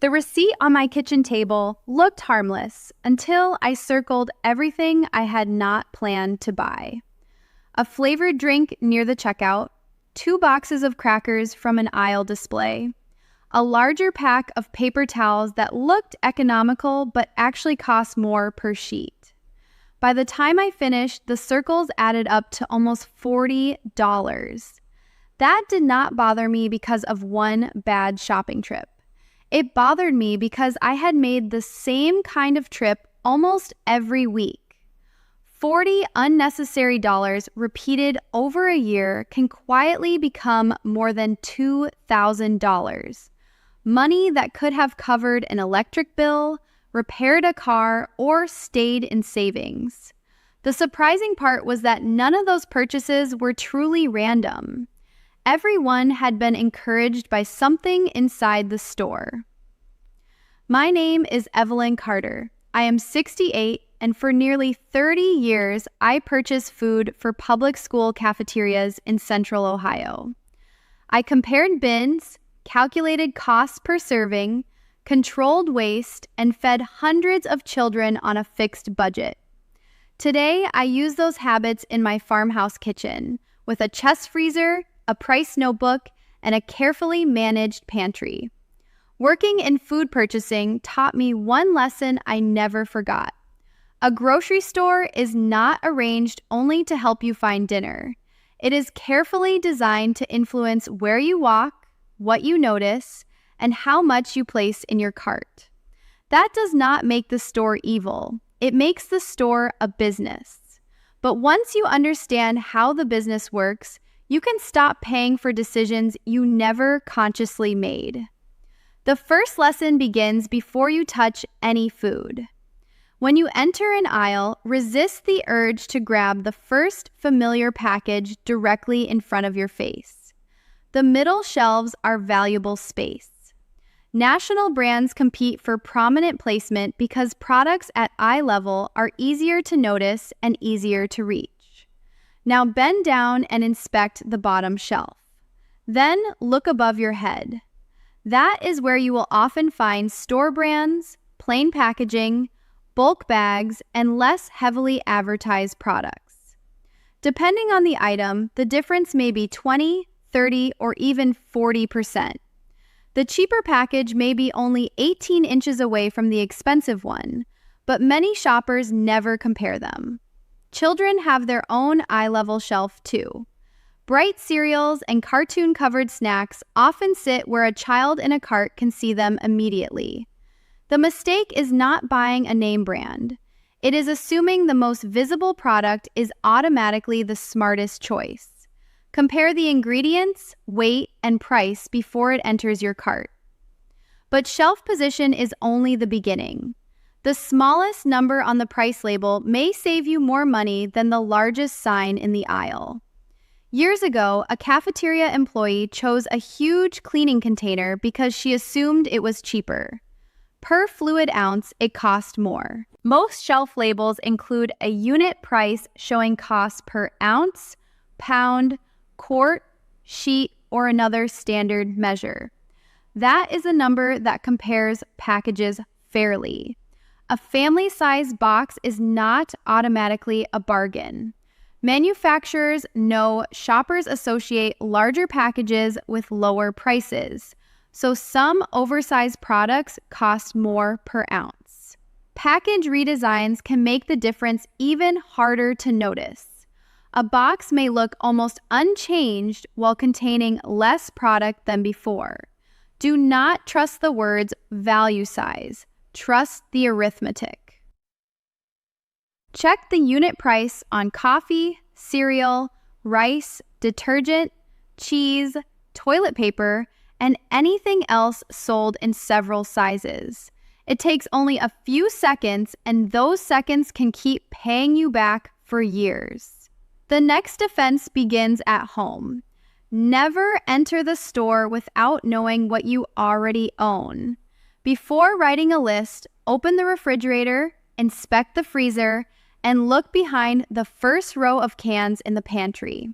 The receipt on my kitchen table looked harmless until I circled everything I had not planned to buy. A flavored drink near the checkout, 2 boxes of crackers from an aisle display, a larger pack of paper towels that looked economical but actually cost more per sheet. By the time I finished, the circles added up to almost $40. That did not bother me because of one bad shopping trip. It bothered me because I had made the same kind of trip almost every week. 40 unnecessary dollars repeated over a year can quietly become more than $2,000. Money that could have covered an electric bill, repaired a car, or stayed in savings. The surprising part was that none of those purchases were truly random. Everyone had been encouraged by something inside the store. My name is Evelyn Carter. I am 68, and for nearly 30 years, I purchased food for public school cafeterias in Central Ohio. I compared bins, calculated costs per serving, controlled waste, and fed hundreds of children on a fixed budget. Today, I use those habits in my farmhouse kitchen with a chest freezer, a price notebook, and a carefully managed pantry. Working in food purchasing taught me one lesson I never forgot. A grocery store is not arranged only to help you find dinner. It is carefully designed to influence where you walk, what you notice, and how much you place in your cart. That does not make the store evil. It makes the store a business. But once you understand how the business works, you can stop paying for decisions you never consciously made. The first lesson begins before you touch any food. When you enter an aisle, resist the urge to grab the first familiar package directly in front of your face. The middle shelves are valuable space. National brands compete for prominent placement because products at eye level are easier to notice and easier to reach. Now bend down and inspect the bottom shelf. Then look above your head. That is where you will often find store brands, plain packaging, bulk bags, and less heavily advertised products. Depending on the item, the difference may be 20, 30, or even 40%. The cheaper package may be only 18 inches away from the expensive one, but many shoppers never compare them. Children have their own eye-level shelf too. Bright cereals and cartoon-covered snacks often sit where a child in a cart can see them immediately. The mistake is not buying a name brand. It is assuming the most visible product is automatically the smartest choice. Compare the ingredients, weight, and price before it enters your cart. But shelf position is only the beginning. The smallest number on the price label may save you more money than the largest sign in the aisle. Years ago, a cafeteria employee chose a huge cleaning container because she assumed it was cheaper. Per fluid ounce, it cost more. Most shelf labels include a unit price showing costs per ounce, pound, quart, sheet, or another standard measure. That is a number that compares packages fairly. A family-sized box is not automatically a bargain. Manufacturers know shoppers associate larger packages with lower prices, so some oversized products cost more per ounce. Package redesigns can make the difference even harder to notice. A box may look almost unchanged while containing less product than before. Do not trust the words value size. Trust the arithmetic. Check the unit price on coffee, cereal, rice, detergent, cheese, toilet paper, and anything else sold in several sizes. It takes only a few seconds, and those seconds can keep paying you back for years. The next offense begins at home. Never enter the store without knowing what you already own. Before writing a list, open the refrigerator, inspect the freezer, and look behind the first row of cans in the pantry.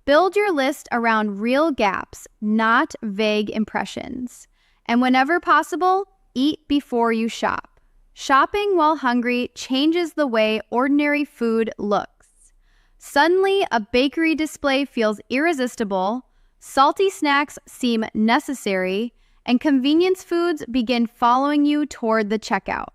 Build your list around real gaps, not vague impressions. And whenever possible, eat before you shop. Shopping while hungry changes the way ordinary food looks. Suddenly, a bakery display feels irresistible, salty snacks seem necessary, and convenience foods begin following you toward the checkout.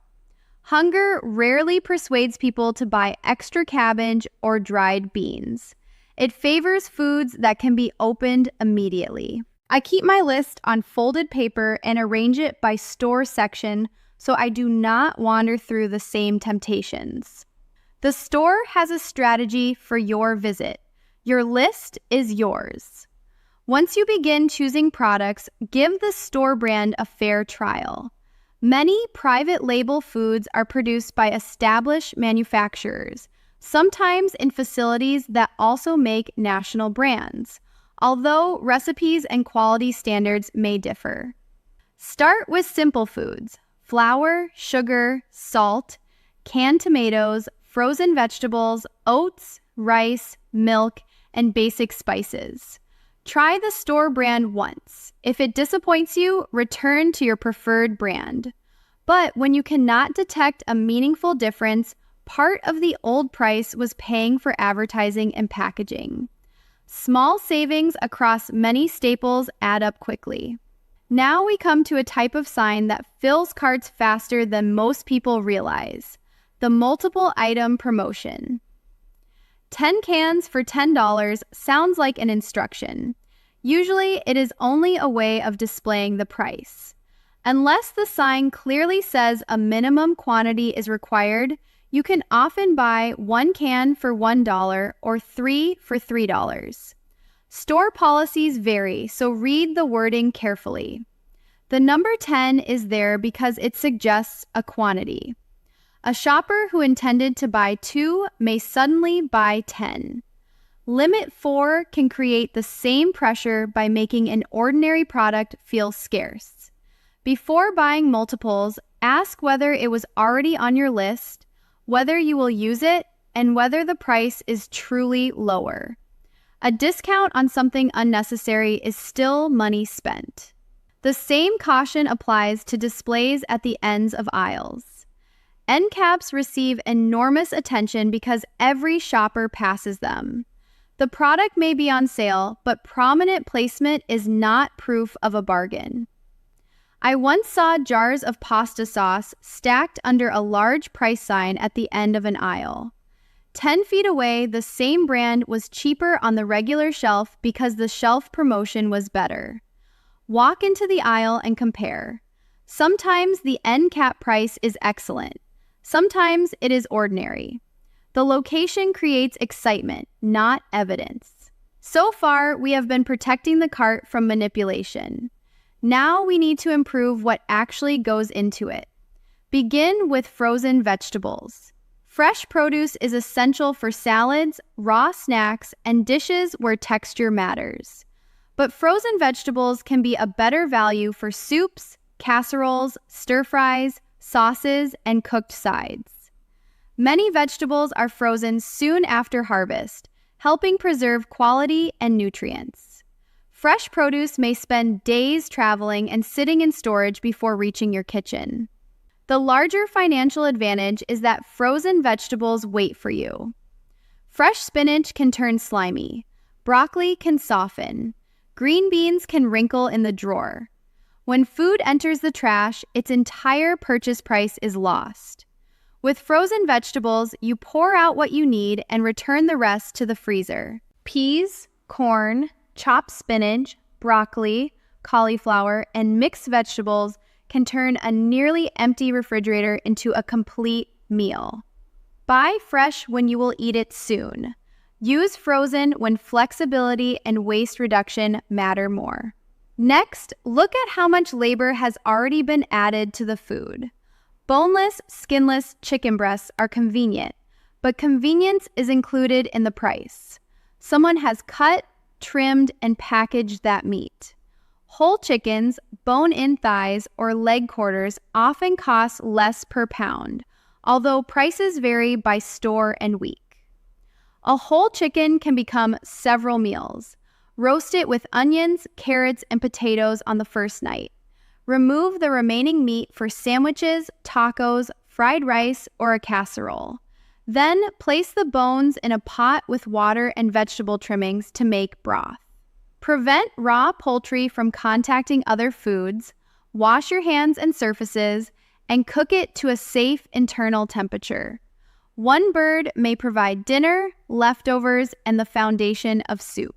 Hunger rarely persuades people to buy extra cabbage or dried beans. It favors foods that can be opened immediately. I keep my list on folded paper and arrange it by store section so I do not wander through the same temptations. The store has a strategy for your visit. Your list is yours. Once you begin choosing products, give the store brand a fair trial. Many private label foods are produced by established manufacturers, sometimes in facilities that also make national brands, although recipes and quality standards may differ. Start with simple foods: flour, sugar, salt, canned tomatoes, frozen vegetables, oats, rice, milk, and basic spices. Try the store brand once. If it disappoints you, return to your preferred brand. But when you cannot detect a meaningful difference, part of the old price was paying for advertising and packaging. Small savings across many staples add up quickly. Now we come to a type of sign that fills carts faster than most people realize: the multiple item promotion. 10 cans for $10 sounds like an instruction. Usually, it is only a way of displaying the price. Unless the sign clearly says a minimum quantity is required, you can often buy 1 can for $1 or 3 for $3. Store policies vary, so read the wording carefully. The number 10 is there because it suggests a quantity. A shopper who intended to buy 2 may suddenly buy 10. Limit 4 can create the same pressure by making an ordinary product feel scarce. Before buying multiples, ask whether it was already on your list, whether you will use it, and whether the price is truly lower. A discount on something unnecessary is still money spent. The same caution applies to displays at the ends of aisles. End caps receive enormous attention because every shopper passes them. The product may be on sale, but prominent placement is not proof of a bargain. I once saw jars of pasta sauce stacked under a large price sign at the end of an aisle. 10 feet away, the same brand was cheaper on the regular shelf because the shelf promotion was better. Walk into the aisle and compare. Sometimes the end cap price is excellent. Sometimes it is ordinary. The location creates excitement, not evidence. So far, we have been protecting the cart from manipulation. Now we need to improve what actually goes into it. Begin with frozen vegetables. Fresh produce is essential for salads, raw snacks, and dishes where texture matters. But frozen vegetables can be a better value for soups, casseroles, stir-fries, sauces, and cooked sides. Many vegetables are frozen soon after harvest, helping preserve quality and nutrients. Fresh produce may spend days traveling and sitting in storage before reaching your kitchen. The larger financial advantage is that frozen vegetables wait for you. Fresh spinach can turn slimy. Broccoli can soften. Green beans can wrinkle in the drawer. When food enters the trash, its entire purchase price is lost. With frozen vegetables, you pour out what you need and return the rest to the freezer. Peas, corn, chopped spinach, broccoli, cauliflower, and mixed vegetables can turn a nearly empty refrigerator into a complete meal. Buy fresh when you will eat it soon. Use frozen when flexibility and waste reduction matter more. Next, look at how much labor has already been added to the food. Boneless, skinless chicken breasts are convenient, but convenience is included in the price. Someone has cut, trimmed, and packaged that meat. Whole chickens, bone-in thighs, or leg quarters often cost less per pound, although prices vary by store and week. A whole chicken can become several meals. Roast it with onions, carrots, and potatoes on the first night. Remove the remaining meat for sandwiches, tacos, fried rice, or a casserole. Then place the bones in a pot with water and vegetable trimmings to make broth. Prevent raw poultry from contacting other foods, wash your hands and surfaces, and cook it to a safe internal temperature. One bird may provide dinner, leftovers, and the foundation of soup.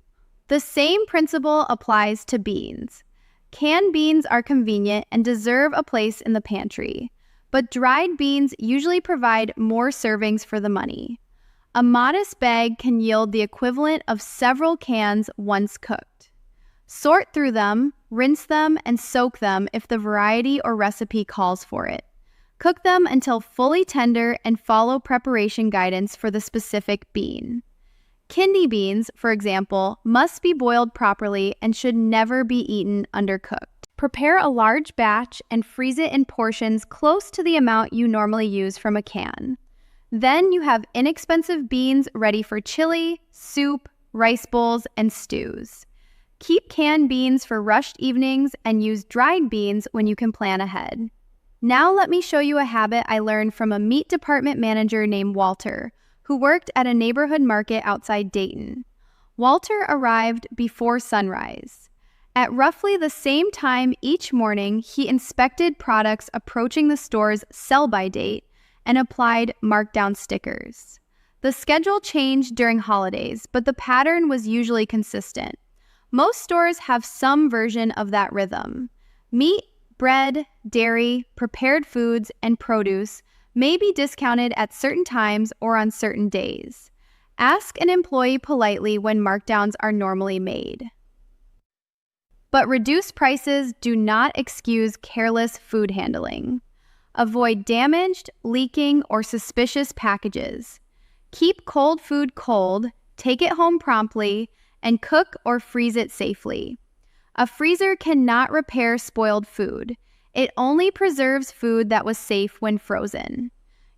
The same principle applies to beans. Canned beans are convenient and deserve a place in the pantry, but dried beans usually provide more servings for the money. A modest bag can yield the equivalent of several cans once cooked. Sort through them, rinse them, and soak them if the variety or recipe calls for it. Cook them until fully tender and follow preparation guidance for the specific bean. Kidney beans, for example, must be boiled properly and should never be eaten undercooked. Prepare a large batch and freeze it in portions close to the amount you normally use from a can. Then you have inexpensive beans ready for chili, soup, rice bowls, and stews. Keep canned beans for rushed evenings and use dried beans when you can plan ahead. Now let me show you a habit I learned from a meat department manager named Walter, who worked at a neighborhood market outside Dayton. Walter arrived before sunrise. At roughly the same time each morning, he inspected products approaching the store's sell-by date and applied markdown stickers. The schedule changed during holidays, but the pattern was usually consistent. Most stores have some version of that rhythm. Meat, bread, dairy, prepared foods, and produce may be discounted at certain times or on certain days. Ask an employee politely when markdowns are normally made. But reduced prices do not excuse careless food handling. Avoid damaged, leaking, or suspicious packages. Keep cold food cold, take it home promptly, and cook or freeze it safely. A freezer cannot repair spoiled food. It only preserves food that was safe when frozen.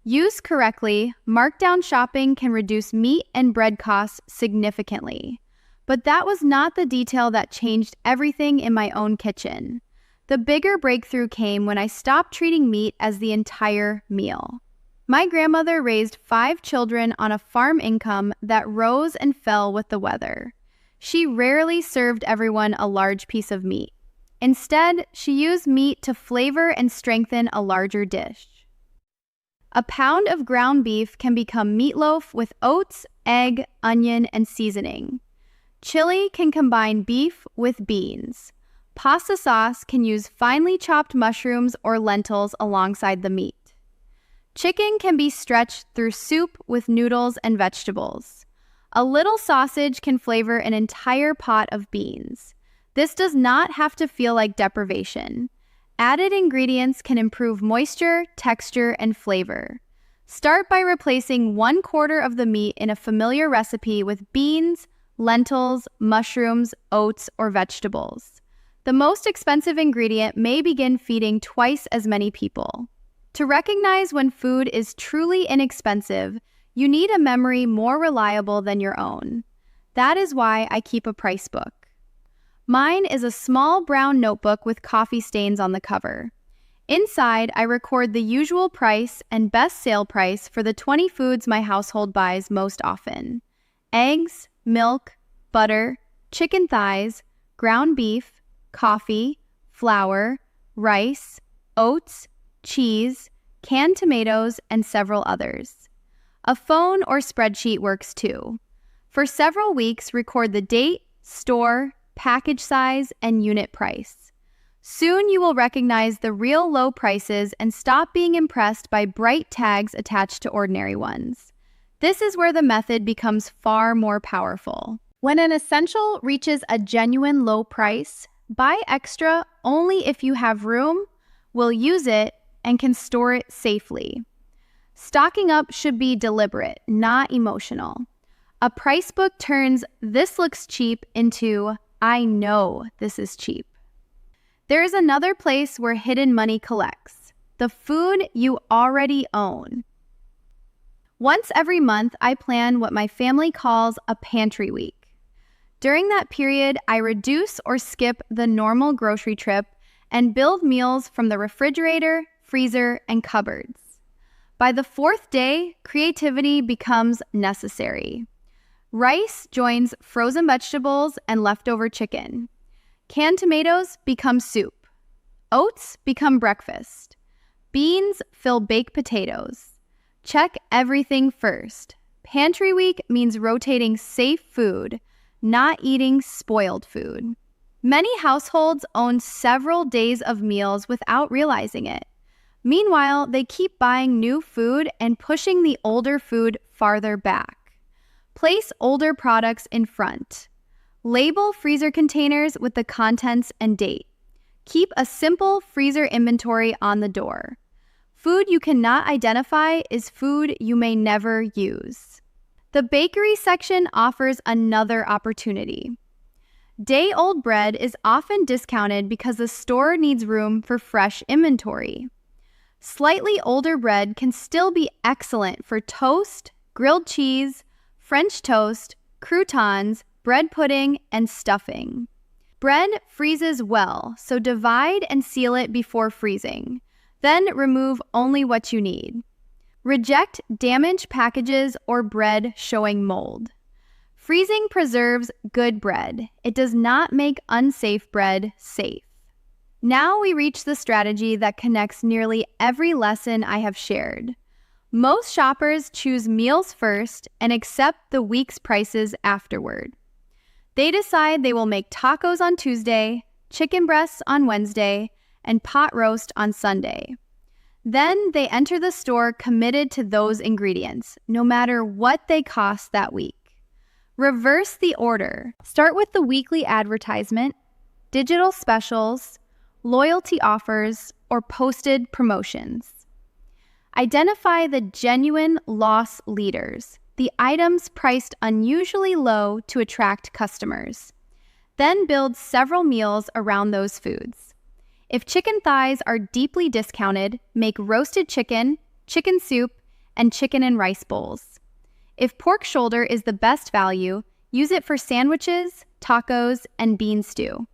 Used correctly, markdown shopping can reduce meat and bread costs significantly. But that was not the detail that changed everything in my own kitchen. The bigger breakthrough came when I stopped treating meat as the entire meal. My grandmother raised 5 children on a farm income that rose and fell with the weather. She rarely served everyone a large piece of meat. Instead, she used meat to flavor and strengthen a larger dish. A pound of ground beef can become meatloaf with oats, egg, onion, and seasoning. Chili can combine beef with beans. Pasta sauce can use finely chopped mushrooms or lentils alongside the meat. Chicken can be stretched through soup with noodles and vegetables. A little sausage can flavor an entire pot of beans. This does not have to feel like deprivation. Added ingredients can improve moisture, texture, and flavor. Start by replacing 1/4 of the meat in a familiar recipe with beans, lentils, mushrooms, oats, or vegetables. The most expensive ingredient may begin feeding twice as many people. To recognize when food is truly inexpensive, you need a memory more reliable than your own. That is why I keep a price book. Mine is a small brown notebook with coffee stains on the cover. Inside, I record the usual price and best sale price for the 20 foods my household buys most often: eggs, milk, butter, chicken thighs, ground beef, coffee, flour, rice, oats, cheese, canned tomatoes, and several others. A phone or spreadsheet works too. For several weeks, record the date, store, package size, and unit price. Soon you will recognize the real low prices and stop being impressed by bright tags attached to ordinary ones. This is where the method becomes far more powerful. When an essential reaches a genuine low price, buy extra only if you have room, will use it, and can store it safely. Stocking up should be deliberate, not emotional. A price book turns "this looks cheap" into "I know this is cheap." There is another place where hidden money collects: the food you already own. Once every month, I plan what my family calls a pantry week. During that period, I reduce or skip the normal grocery trip and build meals from the refrigerator, freezer, and cupboards. By the fourth day, creativity becomes necessary. Rice joins frozen vegetables and leftover chicken. Canned tomatoes become soup. Oats become breakfast. Beans fill baked potatoes. Check everything first. Pantry week means rotating safe food, not eating spoiled food. Many households own several days of meals without realizing it. Meanwhile, they keep buying new food and pushing the older food farther back. Place older products in front. Label freezer containers with the contents and date. Keep a simple freezer inventory on the door. Food you cannot identify is food you may never use. The bakery section offers another opportunity. Day-old bread is often discounted because the store needs room for fresh inventory. Slightly older bread can still be excellent for toast, grilled cheese, French toast, croutons, bread pudding, and stuffing. Bread freezes well, so divide and seal it before freezing. Then remove only what you need. Reject damaged packages or bread showing mold. Freezing preserves good bread. It does not make unsafe bread safe. Now we reach the strategy that connects nearly every lesson I have shared. Most shoppers choose meals first and accept the week's prices afterward. They decide they will make tacos on Tuesday, chicken breasts on Wednesday, and pot roast on Sunday. Then they enter the store committed to those ingredients, no matter what they cost that week. Reverse the order. Start with the weekly advertisement, digital specials, loyalty offers, or posted promotions. Identify the genuine loss leaders, the items priced unusually low to attract customers. Then build several meals around those foods. If chicken thighs are deeply discounted, make roasted chicken, chicken soup, and chicken and rice bowls. If pork shoulder is the best value, use it for sandwiches, tacos, and bean stew.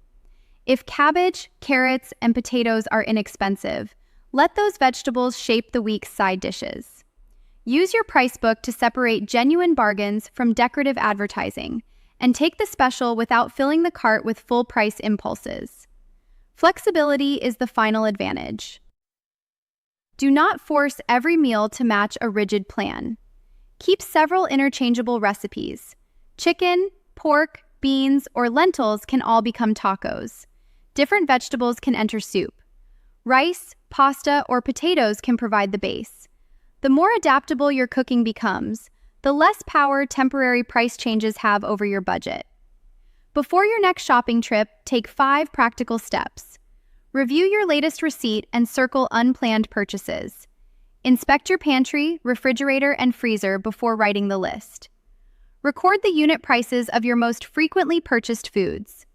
If cabbage, carrots, and potatoes are inexpensive, let those vegetables shape the week's side dishes. Use your price book to separate genuine bargains from decorative advertising, and take the special without filling the cart with full-price impulses. Flexibility is the final advantage. Do not force every meal to match a rigid plan. Keep several interchangeable recipes. Chicken, pork, beans, or lentils can all become tacos. Different vegetables can enter soup. Rice, pasta, or potatoes can provide the base. The more adaptable your cooking becomes, the less power temporary price changes have over your budget. Before your next shopping trip, take 5 practical steps. Review your latest receipt and circle unplanned purchases. Inspect your pantry, refrigerator, and freezer before writing the list. Record the unit prices of your most frequently purchased foods.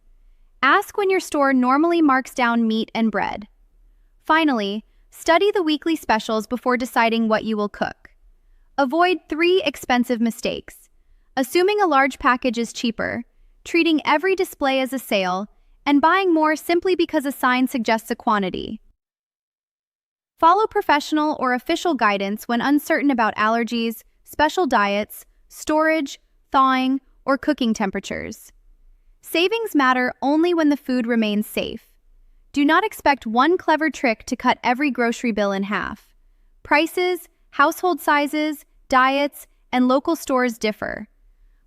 Ask when your store normally marks down meat and bread. Finally, study the weekly specials before deciding what you will cook. Avoid 3 expensive mistakes: assuming a large package is cheaper, treating every display as a sale, and buying more simply because a sign suggests a quantity. Follow professional or official guidance when uncertain about allergies, special diets, storage, thawing, or cooking temperatures. Savings matter only when the food remains safe. Do not expect one clever trick to cut every grocery bill in half. Prices, household sizes, diets, and local stores differ.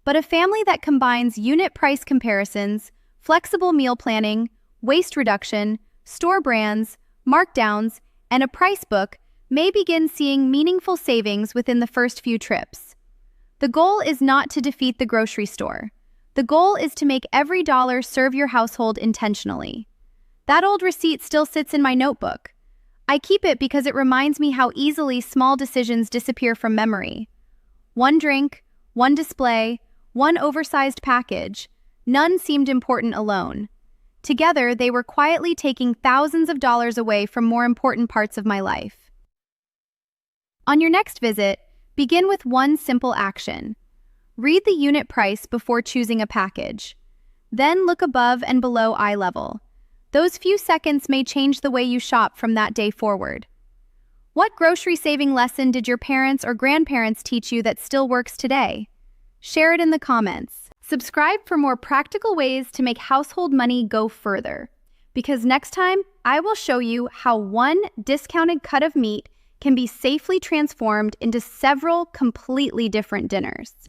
But a family that combines unit price comparisons, flexible meal planning, waste reduction, store brands, markdowns, and a price book may begin seeing meaningful savings within the first few trips. The goal is not to defeat the grocery store. The goal is to make every dollar serve your household intentionally. That old receipt still sits in my notebook. I keep it because it reminds me how easily small decisions disappear from memory. One drink, one display, one oversized package. None seemed important alone. Together, they were quietly taking thousands of dollars away from more important parts of my life. On your next visit, begin with one simple action. Read the unit price before choosing a package. Then look above and below eye level. Those few seconds may change the way you shop from that day forward. What grocery saving lesson did your parents or grandparents teach you that still works today? Share it in the comments. Subscribe for more practical ways to make household money go further. Because next time, I will show you how one discounted cut of meat can be safely transformed into several completely different dinners.